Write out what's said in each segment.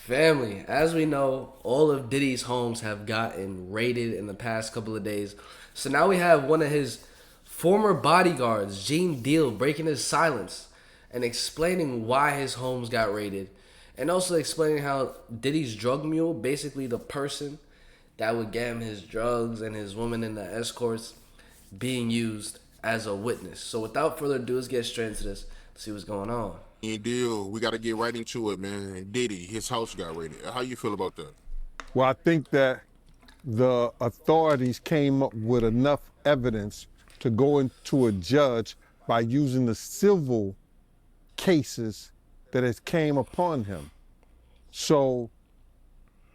Family, as we know, all of Diddy's homes have gotten raided in the past couple of days. So now we have one of his former bodyguards, Gene Deal, breaking his silence and explaining why his homes got raided. And also explaining how Diddy's drug mule, basically the person that would get him his drugs and his woman in the escorts, being used as a witness. So without further ado, let's get straight into this. See what's going on. Deal. We got to get right into it, man. Diddy, his house got raided. How you feel about that? Well, I think that the authorities came up with enough evidence to go into a judge by using the civil cases that has came upon him. So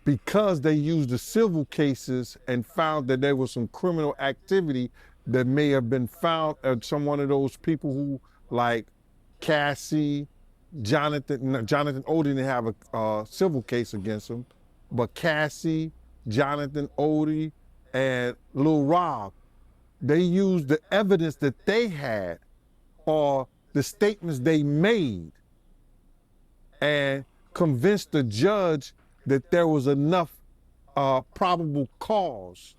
because they used the civil cases and found that there was some criminal activity that may have been found at some one of those people who, like Cassie, Jonathan Odie didn't have a civil case against him, but Cassie, Jonathan Odie, and Lil Rob, they used the evidence that they had or the statements they made and convinced the judge that there was enough probable cause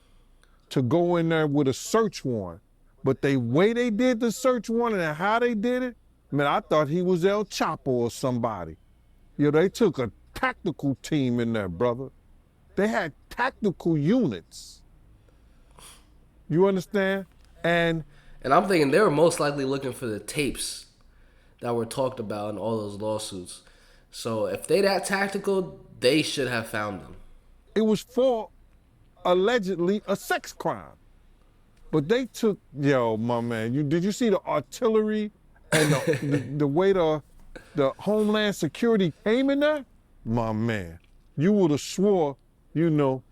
to go in there with a search warrant. But the way they did the search warrant and how they did it, man, I thought he was El Chapo or somebody. You know, they took a tactical team in there, brother. They had tactical units. You understand? And I'm thinking they were most likely looking for the tapes that were talked about in all those lawsuits. So if they that tactical, they should have found them. It was for allegedly a sex crime. But they took, yo, my man, did you see the artillery and the way the Homeland Security came in there? My man, you would have swore, you know,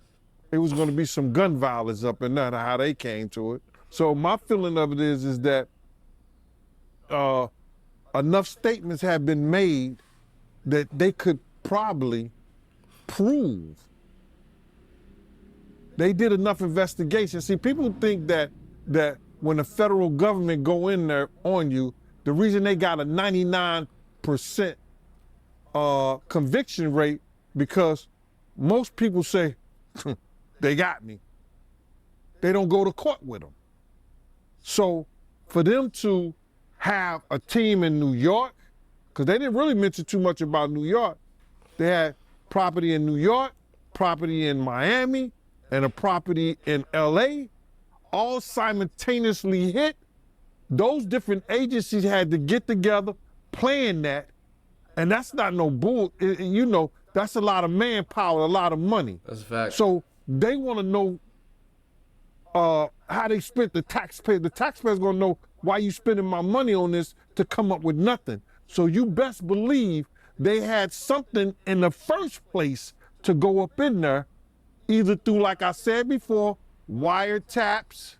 it was going to be some gun violence up in there, how they came to it. So my feeling of it is that enough statements have been made that they could probably prove. They did enough investigation. See, people think that when the federal government go in there on you, the reason they got a 99% conviction rate because most people say, they got me. They don't go to court with them. So for them to have a team in New York, because they didn't really mention too much about New York. They had property in New York, property in Miami, and a property in LA, all simultaneously hit. Those different agencies had to get together, plan that, and that's not no bull. You know, that's a lot of manpower, a lot of money. That's a fact. So they want to know how they spent the taxpayer. The taxpayer's gonna know why you spending my money on this to come up with nothing. So you best believe they had something in the first place to go up in there, either through, like I said before, wiretaps.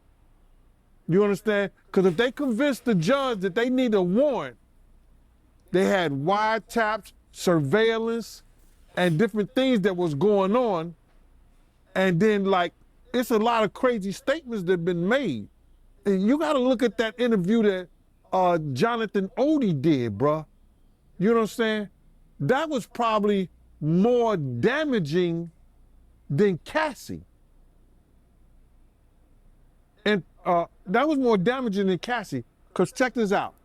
You understand? Because if they convinced the judge that they need a warrant, they had wiretaps, surveillance, and different things that was going on. And then, like, it's a lot of crazy statements that have been made. And you got to look at that interview that Jonathan Odie did, bruh. You know what I'm saying? That was probably more damaging than Cassie. And that was more damaging than Cassie, because check this out.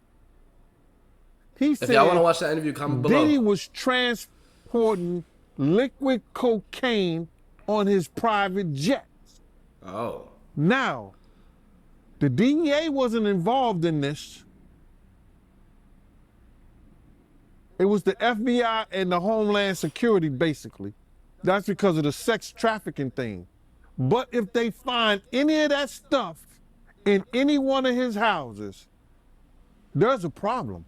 He said, if y'all want to watch that interview, comment below. Diddy was transporting liquid cocaine on his private jet. Oh. Now, the DEA wasn't involved in this. It was the FBI and the Homeland Security, basically. That's because of the sex trafficking thing. But if they find any of that stuff in any one of his houses, there's a problem.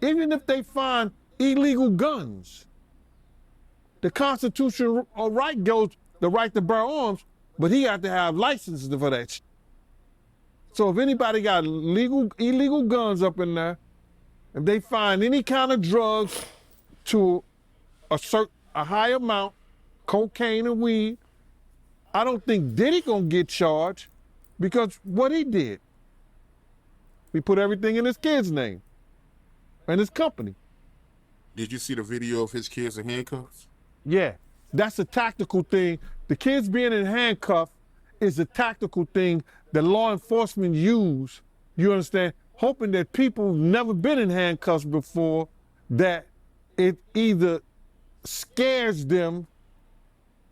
Even if they find illegal guns, the constitutional right goes the right to bear arms, but he had to have licenses for that. So if anybody got illegal guns up in there, if they find any kind of drugs to a high amount, cocaine and weed, I don't think Diddy gonna get charged because what he did, he put everything in his kid's name and his company. Did you see the video of his kids in handcuffs? Yeah, that's a tactical thing. The kids being in handcuffs is a tactical thing that law enforcement use, you understand, hoping that people who've never been in handcuffs before, that it either scares them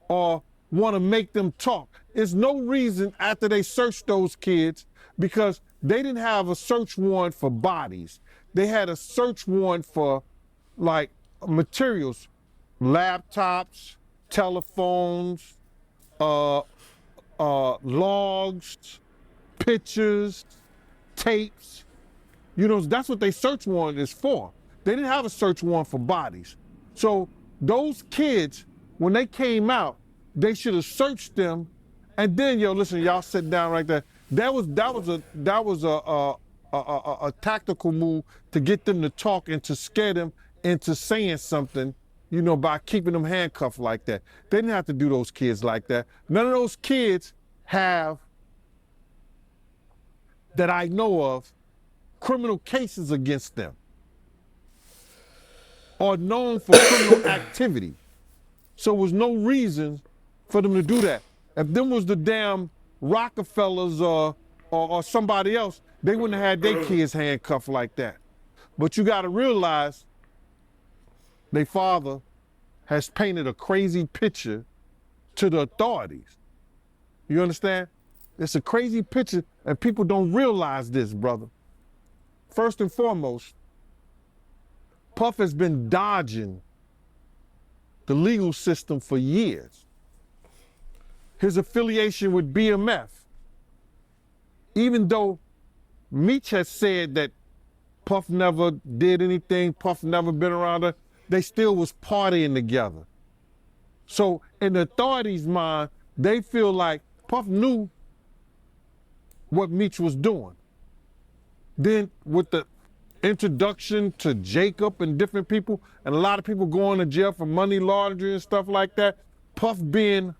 or want to make them talk. There's no reason after they searched those kids, because they didn't have a search warrant for bodies. They had a search warrant for like materials, laptops, telephones, logs, pictures, tapes. You know, that's what they search warrant is for. They didn't have a search warrant for bodies. So those kids, when they came out, they should have searched them. And then, yo, listen, y'all sit down right there. That was a tactical move to get them to talk and to scare them into saying something, you know, by keeping them handcuffed like that. They didn't have to do those kids like that. None of those kids have, that I know of, criminal cases against them or known for criminal activity. So there was no reason for them to do that. If them was the damn Rockefellers or somebody else, they wouldn't have had their kids handcuffed like that. But you gotta realize their father has painted a crazy picture to the authorities. You understand? It's a crazy picture and people don't realize this, brother. First and foremost, Puff has been dodging the legal system for years. His affiliation with BMF, even though Meech has said that Puff never did anything, Puff never been around her, they still was partying together. So in the authorities' mind, they feel like Puff knew what Meech was doing. Then with the introduction to Jacob and different people, and a lot of people going to jail for money laundering and stuff like that, Puff being,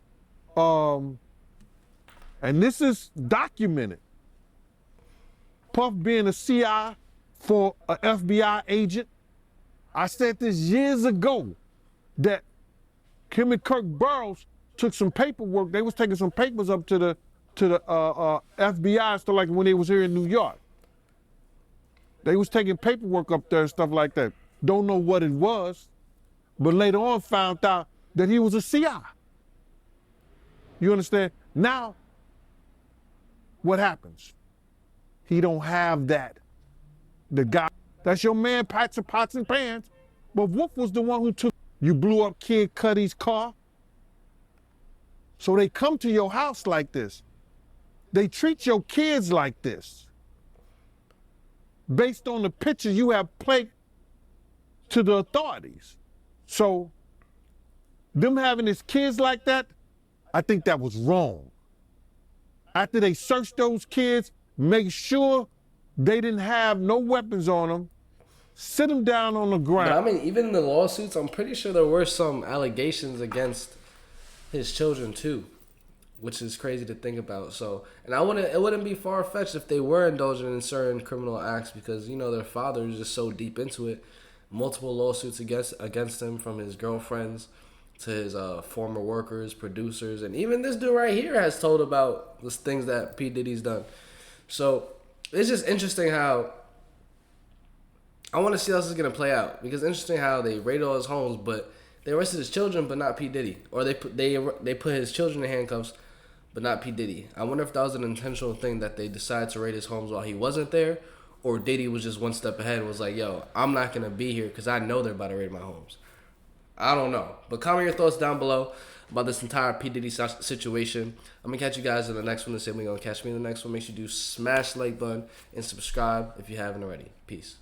and this is documented, Puff being a CI for an FBI agent. I said this years ago, that him and Kirk Burrows took some paperwork. They was taking some papers up to the FBI, so like when they was here in New York. They was taking paperwork up there and stuff like that. Don't know what it was, but later on found out that he was a CI. You understand? Now, what happens? He don't have that. The guy, that's your man, pots and pans. But Wolf was the one who took, you blew up Kid Cudi's car. So they come to your house like this. They treat your kids like this. Based on the picture you have played to the authorities. So them having his kids like that, I think that was wrong. After they searched those kids, make sure they didn't have no weapons on them, sit them down on the ground. But I mean, even in the lawsuits, I'm pretty sure there were some allegations against his children too, which is crazy to think about. So, and it wouldn't be far fetched if they were indulging in certain criminal acts, because you know their father is just so deep into it. Multiple lawsuits against him, from his girlfriends to his former workers, producers, and even this dude right here has told about the things that P. Diddy's done. So it's just interesting how, I want to see how this is gonna play out, because it's interesting how they raided all his homes, but they arrested his children, but not P. Diddy, or they put his children in handcuffs, but not P. Diddy. I wonder if that was an intentional thing, that they decided to raid his homes while he wasn't there, or Diddy was just one step ahead and was like, yo, I'm not going to be here because I know they're about to raid my homes. I don't know. But comment your thoughts down below about this entire P. Diddy situation. I'm going to catch you guys in the next one. The same way you're going to catch me in the next one. Make sure you do smash the like button and subscribe if you haven't already. Peace.